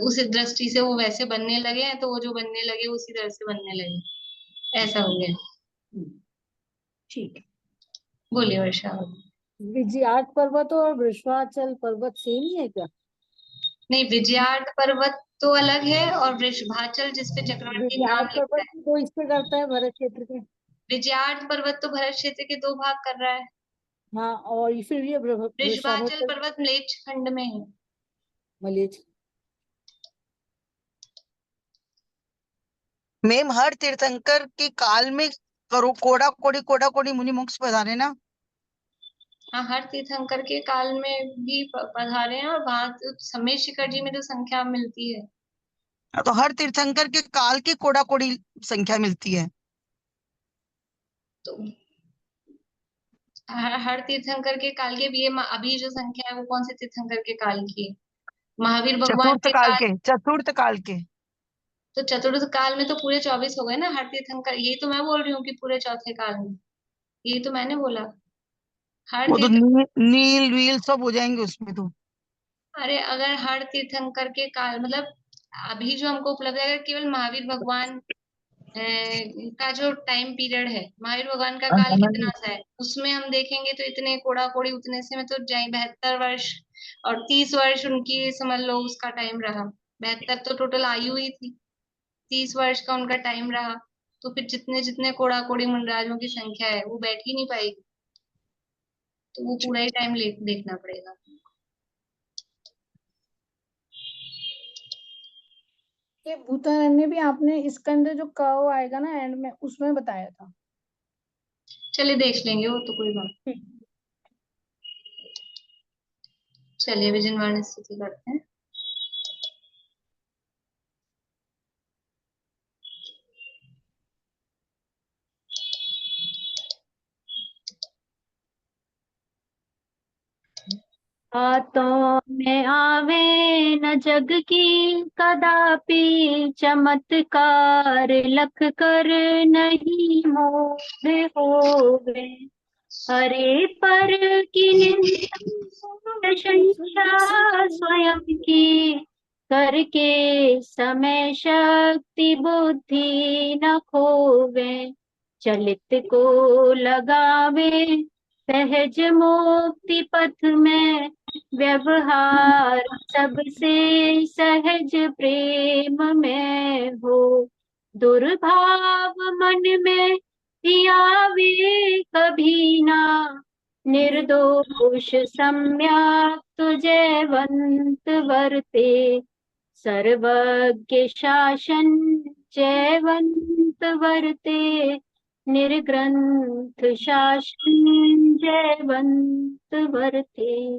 उस दृष्टि से वो वैसे बनने लगे हैं, तो वो जो बनने लगे उसी तरह से बनने लगे, ऐसा हो गया। ठीक है। बोलिए वर्षा। विजयाट पर्वत और वृषभाचल पर्वत सेम ही है क्या? नहीं, विजयाट पर्वत तो अलग है, और वृषभाचल जिसपे चक्रवर्ती नाम विजयाट लिखता पर्वत है, दो इससे करता है भरत क्षेत्र के। विजयाट पर्वत तो भरत क्षेत्र के 2 भाग कर रहा है। हाँ, और फिर ये वृषभाचल वृषभाचल पर्वत म्लेच्छ खंड में है। मलेच। मैम हर तीर्थंकर के काल में करो कोड़ा कोड़ी मुनि मोक्ष पधारे ना। हाँ, हर तीर्थंकर के काल में भी पधारे हैं, और वहां तो समेत शिखर जी में जो संख्या मिलती है, तो हर तीर्थंकर के काल की कोड़ा कोड़ी संख्या मिलती है। तो हर तीर्थंकर के काल के भी, ये अभी जो संख्या है वो कौन से तीर्थंकर के काल की है? महावीर भगवान चतुर्थ के काल काल। के, चतुर्थ काल के। तो चतुर्थ काल में तो पूरे 24 हो गए ना हर तीर्थंकर, यही तो मैं बोल रही हूँ कि पूरे चौथे काल में, यही तो मैंने बोला हर वो तो तीर्थ। नील वील सब हो जाएंगे उसमें तो। अरे अगर हर तीर्थंकर के काल मतलब अभी जो हमको उपलब्ध है, अगर केवल महावीर भगवान का जो टाइम पीरियड है, महावीर भगवान का काल कितना सा है उसमें हम देखेंगे तो इतने कोड़ा कोड़ी उतने से में तो जाए 72 वर्ष, और 30 वर्ष उनकी समझ लो उसका टाइम रहा। 72 तो टोटल आयु ही थी, 30 वर्ष का उनका टाइम रहा, तो फिर जितने जितने कोड़ा कोड़ी मुनराजों की संख्या है वो बैठ ही नहीं पाएगी, तो वो पूरा ही टाइम देखना पड़ेगा। ये भूतारण्य भी आपने इसके अंदर जो कर्व आएगा ना एंड में उसमें बताया था। चलिए देख लेंगे, वो तो कोई बात नहीं। चलिए विजयवाणी स्थिति करते हैं। हाथों में आवे न जग की कदापि चमत्कार, लख कर नहीं मोह होवे। हरे पर की निंदा प्रशंसा स्वयं की, करके समय शक्ति बुद्धि न खोवे। चलित को लगावे सहज मुक्ति पथ में, व्यवहार सबसे सहज प्रेम में हो। दुर्भाव मन में ही आवे कभी ना, निर्दोष सम्यक जयवंत वर्ते। सर्वज्ञ शासन जयवंत वर्ते, निर्ग्रंथ शासन जयवंत वर्ते।